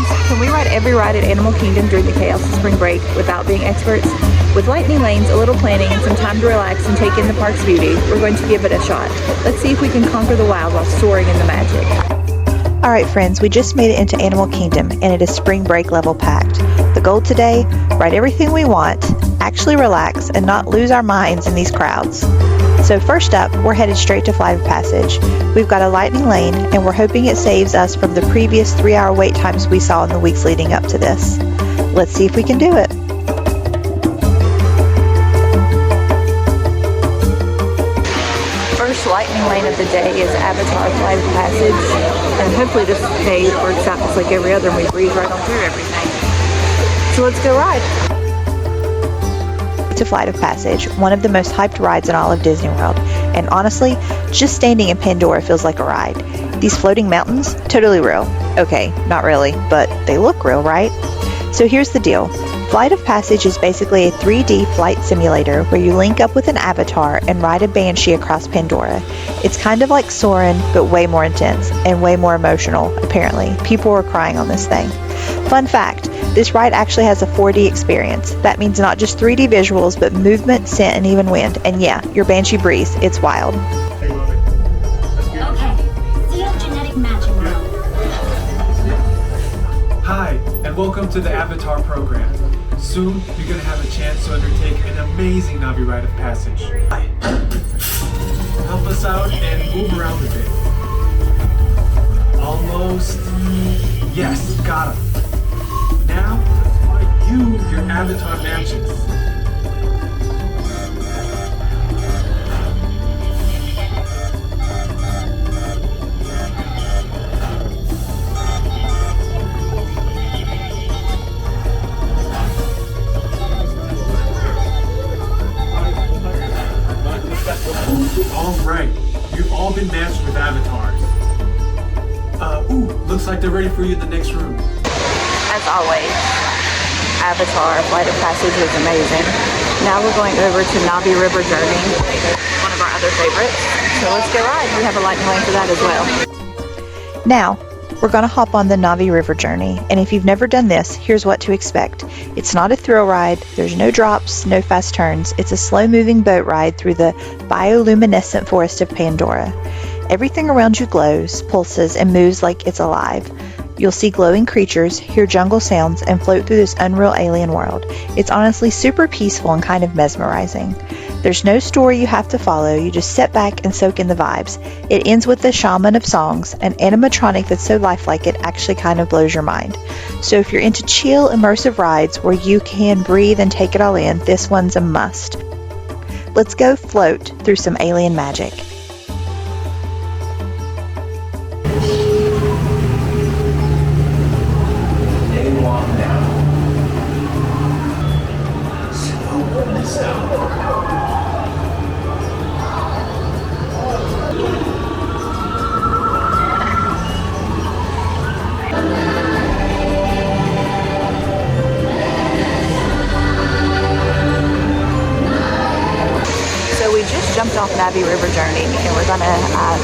friends. Can we ride every ride at Animal Kingdom during the chaos of spring break without being experts? With lightning lanes, a little planning, and some time to relax and take in the park's beauty, we're going to give it a shot. Let's see if we can conquer the wild while soaring in the magic. Alright friends, we just made it into Animal Kingdom and it is spring break level packed. The goal today, ride everything we want, actually relax, and not lose our minds in these crowds. So first up, we're headed straight to Flight of Passage. We've got a lightning lane and we're hoping it saves us from the previous 3-hour wait times we saw in the weeks leading up to this. Let's see if we can do it. First lightning lane of the day is Avatar Flight of Passage, and hopefully this day works out just like every other and we breeze right on through everything. So let's go ride. To Flight of Passage, one of the most hyped rides in all of Disney World, and honestly, just standing in Pandora feels like a ride. These floating mountains, totally real. Okay, not really, but they look real, right? So here's the deal. Flight of Passage is basically a 3D flight simulator where you link up with an avatar and ride a banshee across Pandora. It's kind of like Soarin', but way more intense and way more emotional, apparently. People were crying on this thing. Fun fact, this ride actually has a 4D experience. That means not just 3D visuals, but movement, scent, and even wind. And yeah, your banshee breeze, it's wild. Okay, genetic matching now. Hi, and welcome to the Avatar program. Soon, you're going to have a chance to undertake an amazing Navi Rite of Passage. Help us out and move around a bit. Almost. Yes, got him. Now, let's find you your avatar matches. Alright, you've all been matched with avatars. Looks like they're ready for you in the next room. As always, Avatar Flight of Passage was amazing. Now we're going over to Navi River Journey, one of our other favorites. So let's go ride. We have a lightning lane for that as well. Now, we're going to hop on the Navi River Journey, and if you've never done this, here's what to expect. It's not a thrill ride, there's no drops, no fast turns. It's a slow-moving boat ride through the bioluminescent forest of Pandora. Everything around you glows, pulses, and moves like it's alive. You'll see glowing creatures, hear jungle sounds, and float through this unreal alien world. It's honestly super peaceful and kind of mesmerizing. There's no story you have to follow, you just sit back and soak in the vibes. It ends with the shaman of songs, an animatronic that's so lifelike it actually kind of blows your mind. So if you're into chill, immersive rides where you can breathe and take it all in, this one's a must. Let's go float through some alien magic. We just jumped off Navi River Journey and we're going to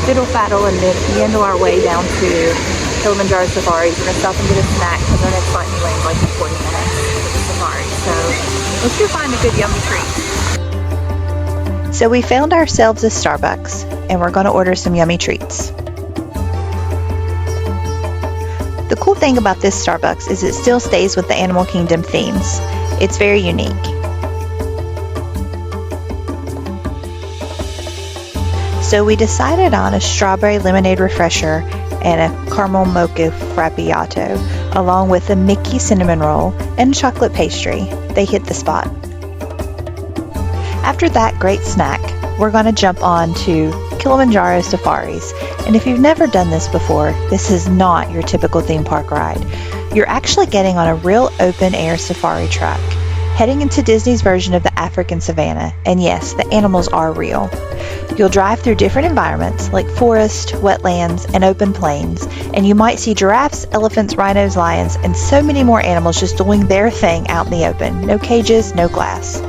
fiddle faddle and then meander our way down to Kilimanjaro Safaris. We're going to stop and get a snack because our next lightning lane is like in 40 minutes for the safari. So let's go find a good yummy treat. So we found ourselves a Starbucks and we're going to order some yummy treats. The cool thing about this Starbucks is it still stays with the Animal Kingdom themes. It's very unique. So we decided on a strawberry lemonade refresher and a caramel mocha frappiato, along with a Mickey cinnamon roll and chocolate pastry. They hit the spot. After that great snack, we're going to jump on to Kilimanjaro Safaris. And if you've never done this before, this is not your typical theme park ride. You're actually getting on a real open-air safari truck, heading into Disney's version of the African savannah. And yes, the animals are real. You'll drive through different environments like forest, wetlands, and open plains, and you might see giraffes, elephants, rhinos, lions, and so many more animals just doing their thing out in the open. No cages, no glass.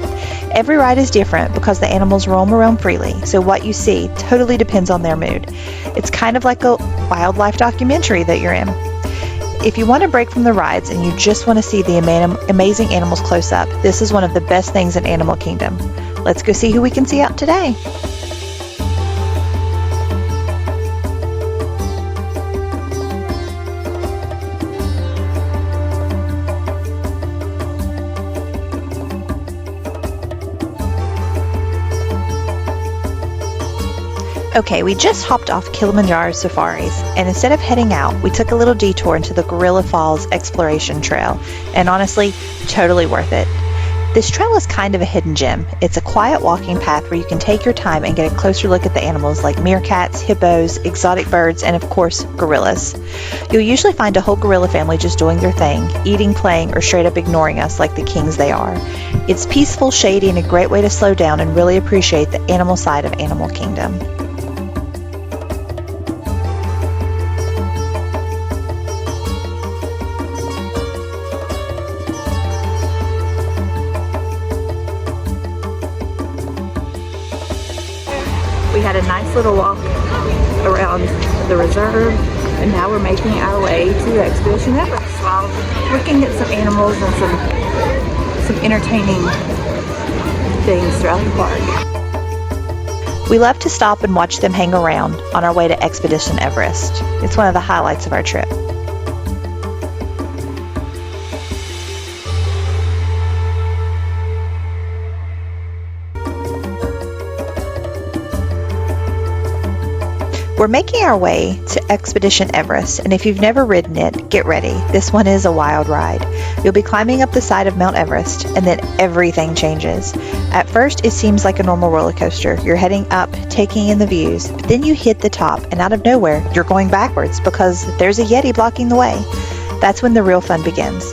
Every ride is different because the animals roam around freely, so what you see totally depends on their mood. It's kind of like a wildlife documentary that you're in. If you want a break from the rides and you just want to see the amazing animals close up, this is one of the best things in Animal Kingdom. Let's go see who we can see out today. Okay, we just hopped off Kilimanjaro Safaris, and instead of heading out, we took a little detour into the Gorilla Falls Exploration Trail, and honestly, totally worth it. This trail is kind of a hidden gem. It's a quiet walking path where you can take your time and get a closer look at the animals like meerkats, hippos, exotic birds, and of course, gorillas. You'll usually find a whole gorilla family just doing their thing, eating, playing, or straight up ignoring us like the kings they are. It's peaceful, shady, and a great way to slow down and really appreciate the animal side of Animal Kingdom. We had a nice little walk around the reserve, and now we're making our way to Expedition Everest while looking at some animals and some entertaining things throughout the park. We love to stop and watch them hang around on our way to Expedition Everest. It's one of the highlights of our trip. We're making our way to Expedition Everest, and if you've never ridden it, get ready. This one is a wild ride. You'll be climbing up the side of Mount Everest, and then everything changes. At first, it seems like a normal roller coaster. You're heading up, taking in the views, but then you hit the top, and out of nowhere, you're going backwards because there's a Yeti blocking the way. That's when the real fun begins.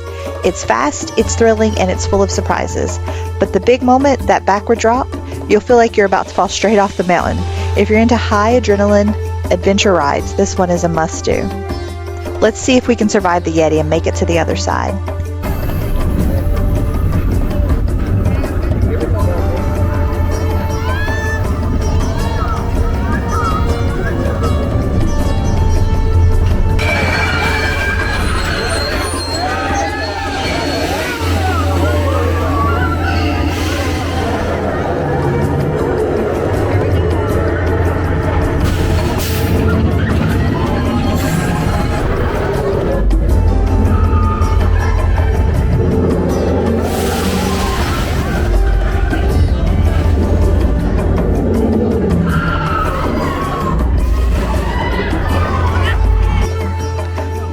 It's fast, it's thrilling, and it's full of surprises. But the big moment, that backward drop, you'll feel like you're about to fall straight off the mountain. If you're into high adrenaline adventure rides, this one is a must-do. Let's see if we can survive the Yeti and make it to the other side.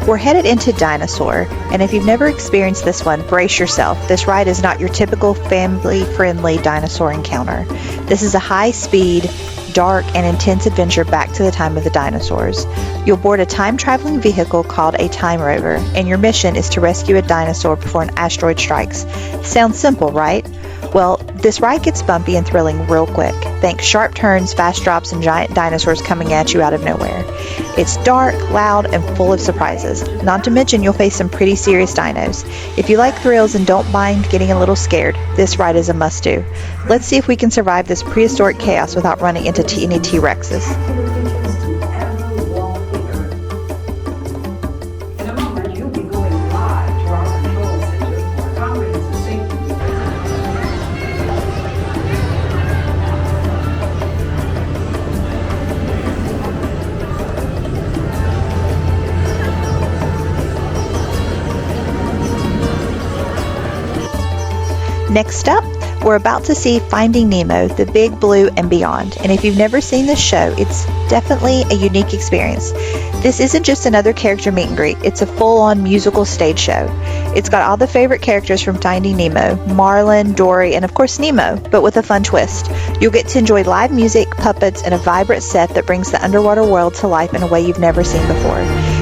We're headed into Dinosaur, and if you've never experienced this one, brace yourself. This ride is not your typical family-friendly dinosaur encounter. This is a high-speed, dark, and intense adventure back to the time of the dinosaurs. You'll board a time-traveling vehicle called a time rover, and your mission is to rescue a dinosaur before an asteroid strikes. Sounds simple, right? Well, this ride gets bumpy and thrilling real quick. Think sharp turns, fast drops, and giant dinosaurs coming at you out of nowhere. It's dark, loud, and full of surprises. Not to mention you'll face some pretty serious dinos. If you like thrills and don't mind getting a little scared, this ride is a must-do. Let's see if we can survive this prehistoric chaos without running into any T-Rexes. Next up, we're about to see Finding Nemo, The Big Blue and Beyond. And if you've never seen this show, it's definitely a unique experience. This isn't just another character meet and greet, it's a full-on musical stage show. It's got all the favorite characters from Finding Nemo, Marlin, Dory, and of course Nemo, but with a fun twist. You'll get to enjoy live music, puppets, and a vibrant set that brings the underwater world to life in a way you've never seen before.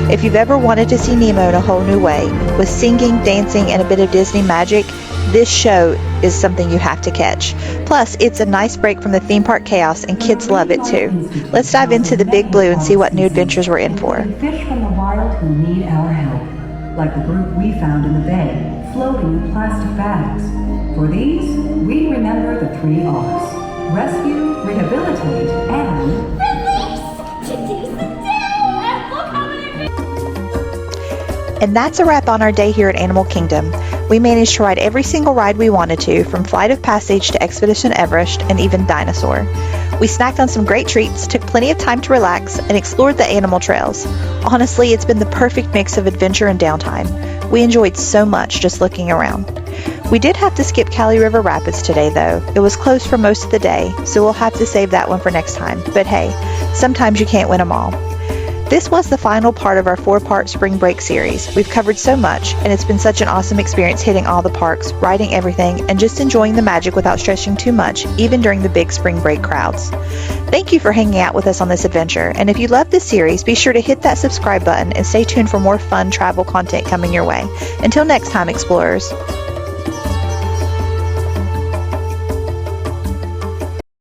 If you've ever wanted to see Nemo in a whole new way, with singing, dancing, and a bit of Disney magic, this show is something you have to catch. Plus, it's a nice break from the theme park chaos, and kids love it too. Let's dive into the Big Blue and see what new adventures we're in for. Fish from the wild who need our help, like the group we found in the bay, floating in plastic bags. For these, we remember the 3 R's: rescue, rehabilitate, and And that's a wrap on our day here at Animal Kingdom. We managed to ride every single ride we wanted to, from Flight of Passage to Expedition Everest and even Dinosaur. We snacked on some great treats, took plenty of time to relax, and explored the animal trails. Honestly, it's been the perfect mix of adventure and downtime. We enjoyed so much just looking around. We did have to skip Cali River Rapids today, though. It was closed for most of the day, so we'll have to save that one for next time. But hey, sometimes you can't win them all. This was the final part of our 4-part spring break series. We've covered so much, and it's been such an awesome experience hitting all the parks, riding everything, and just enjoying the magic without stressing too much, even during the big spring break crowds. Thank you for hanging out with us on this adventure, and if you love this series, be sure to hit that subscribe button and stay tuned for more fun travel content coming your way. Until next time, explorers.